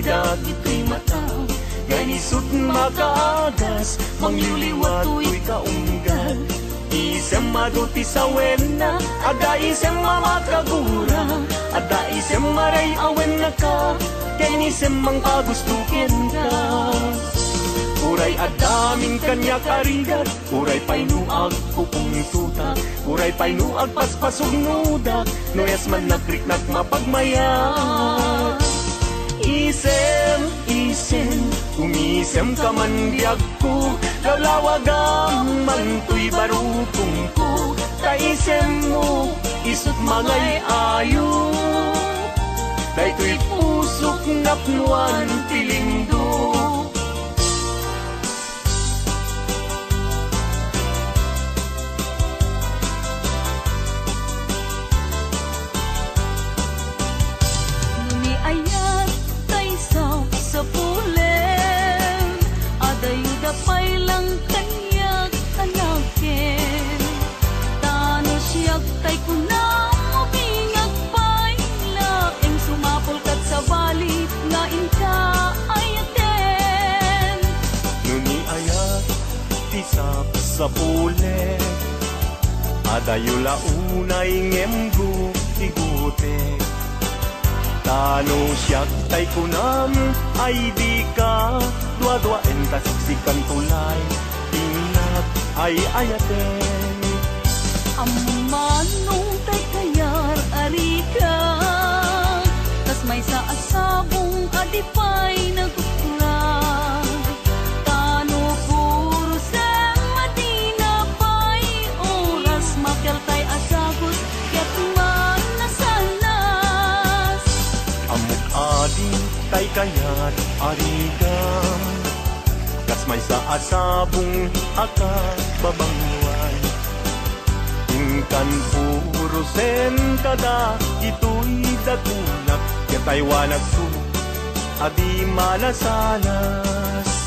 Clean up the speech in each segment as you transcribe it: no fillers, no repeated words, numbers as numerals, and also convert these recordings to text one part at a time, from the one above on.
dagito'y matang Ganisut makaagas Mangliwliwat tuy kaunggal Isem maduti sa wena Ada isem mamakagura Ada isem maray awen na ka Kanisem mang kagustukin ka Uray adaming kanya karigat Uray painuag kupong tutak Uray painuag paspasog nudak Noyas man nagriknak mapagmayat Isem, isem, umisem ka man diag ko Lawlawagam man tuy barupong ko Kaisem mo, isut mangay ayo Day tuy pusok napnuan tilindo sa pule Adayo launay ngemgu igute Tano siyak tay kunam ay di ka Dua-dua entas sikan tulay Ingat ay ayaten Amanong tay kayar arika Tas may sa asabong adipay nagkukurang Tay kayat arigam Kas may sa asabong akat babangway Ingkan puro sen kada ito'y datulak Katay wanag ko adi malasanas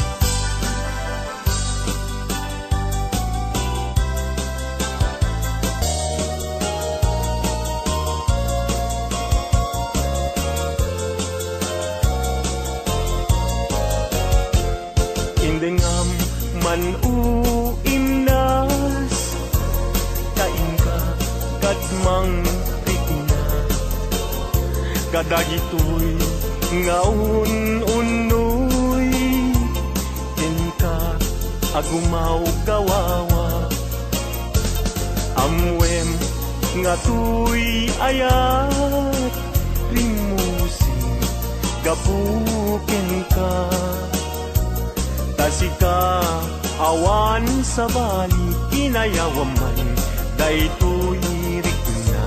Indengam man uimnas Kain ka kadmang tikna Kadagito'y ngaun-unoy Inka agumaw kawawa Amwem nga tuy ayat Rimusing gabukin ka Tasika awan sa bali Inayawaman daytoy rikna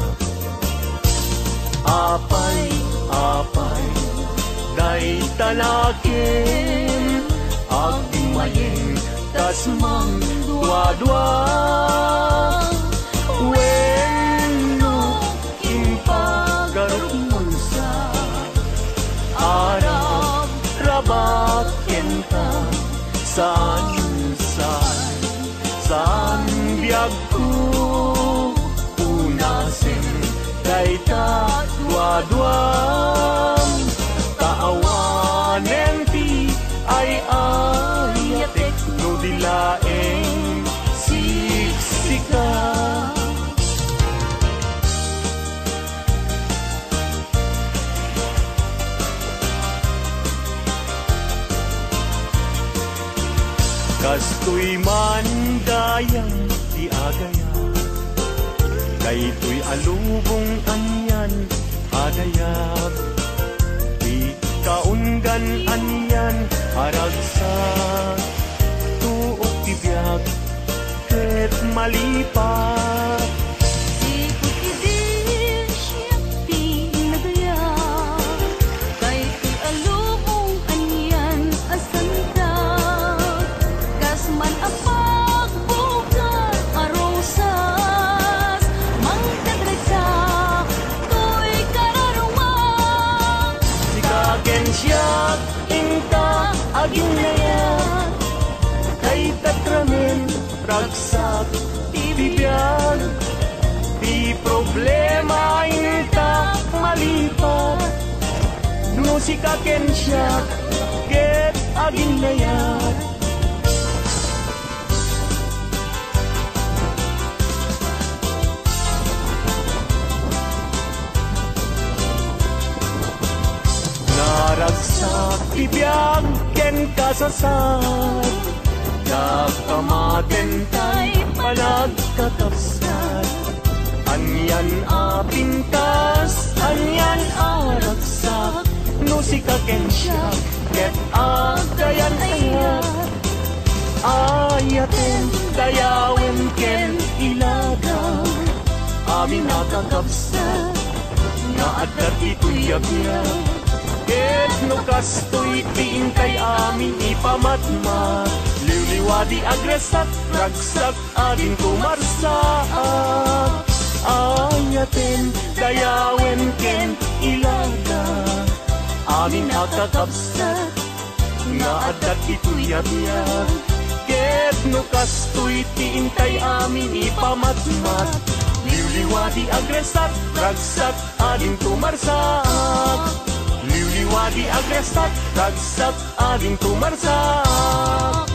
Apay, apay day talakin Agdimayin tas mang dua-dua Wenno impagarumun sa Arab rabat kenta Saan biag ko unasin Dayta dua-duam Taawanen ti ay ayatek No dilaeng siksika Kastoy man dayang di agaya Daytoy alubong anyan adayag Di kaungan anyan haragsak Tuok tibiyag ket malipat Siyak inta aging nayat Kay tatramen ragsak tibibiyag musika ken siya ket aging layat. Naragsak ibiyag ken kasasad, kakamaten tay palagkakapsat. Anyan apintas, anyan aragsak, musika ken siya ket agayan ayat. Ayaten dayawen ken ilaga, amin nakakapsat nga adat ito'y yabiyag. Ket no kastoy tiintay amin ipamatmat, liwliwadi agresak ragsak adin kumarsaak. Ayaten dayawen ken ilaga, amin nakakapsat nga adat ito'y yabiyag. Ket no kastoy tiintay amin ipamatmat, liwliwadi agresak ragsak adin kumarsaak. Liwliwadi agresak ragsak ading tumarsak.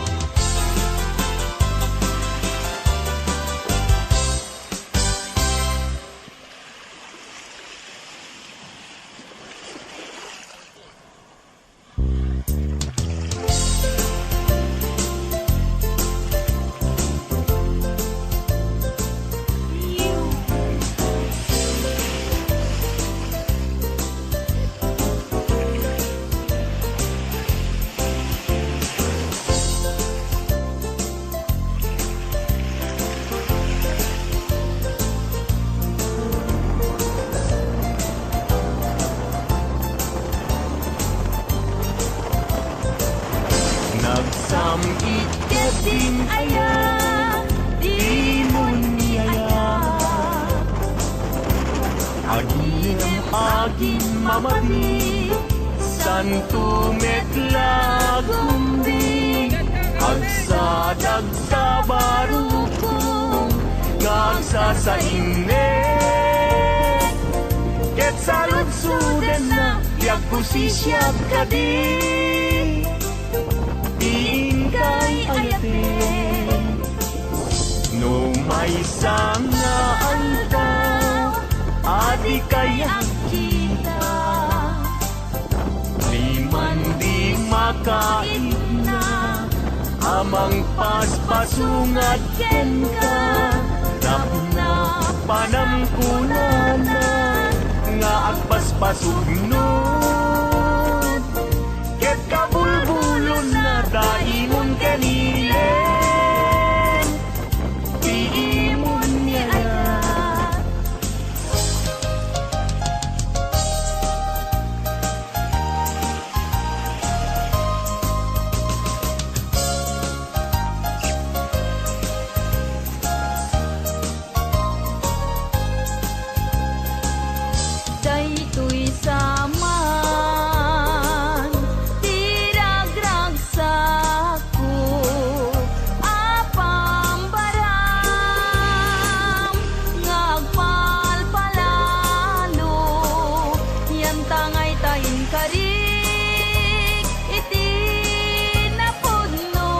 Nagsamit ketin aya, di mo niyaya. Agim agim mamadi, santo metlagumbi. Agsa barukong, ngagsa sa inet. Ket salud-suden na, tiyak pusisyak kadi. Tingkay ayaten, no may sanga anta, adi kaya kita. Liman di makain na, amang paspasungat ken ka. Napna panamkunanan, nga agpaspasugnud. Ket kabulbulon na daimon kanilen, tiimon niya. Daytoy saman, tiragragsak ko, apambaram, ngagpalpalalo, yan tangay tayin karik, iti napudno,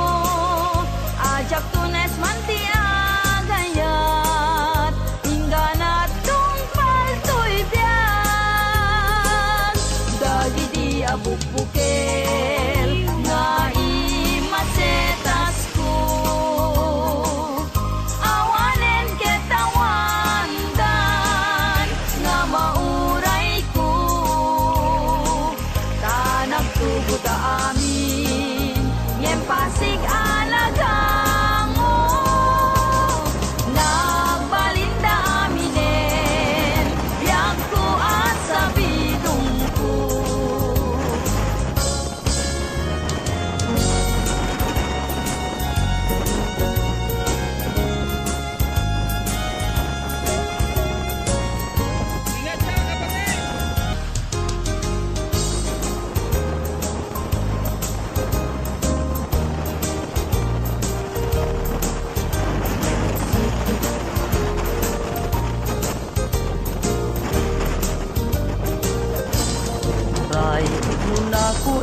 ajak tunes manti agayat, ingganat tungpal to'y biyag. Dagi di abukbukel, nga imasetas ko, awanen ketawandan, nga mauray ko. Tanag tugot amin, ngem pasig alagango, nagbalinda aminen, biyak ko at sabidong ko.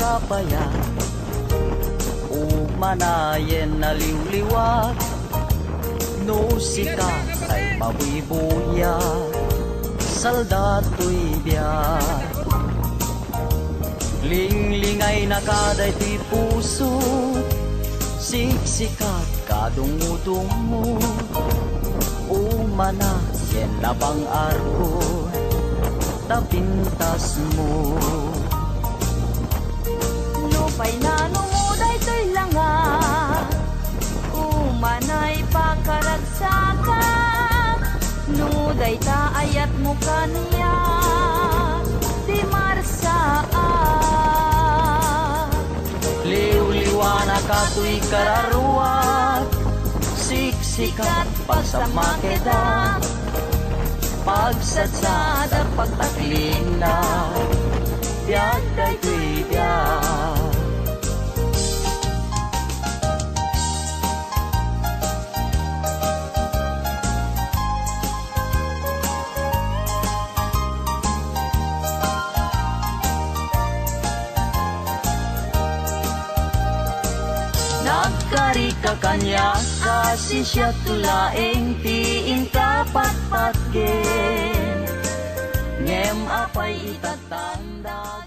kapaya umanayen na liwliwat no sikat ay mabuibuya saldato'y biyat linglingay na kaday ti puso siksikat kadungudungo umanayen na bang arko tapintas mo Lupay na numuday to'y langa Umanay pakaragsakan Nuday ta ayat mo kaniya Di marsaan liw-liwana ka to'y kararuat siksikat pagsamakeda pagsatsada pagtaklina biag day to'y biag nagkari ka kanya kasi siya tulaeng tiin kapatpatgen ngem apay itatanda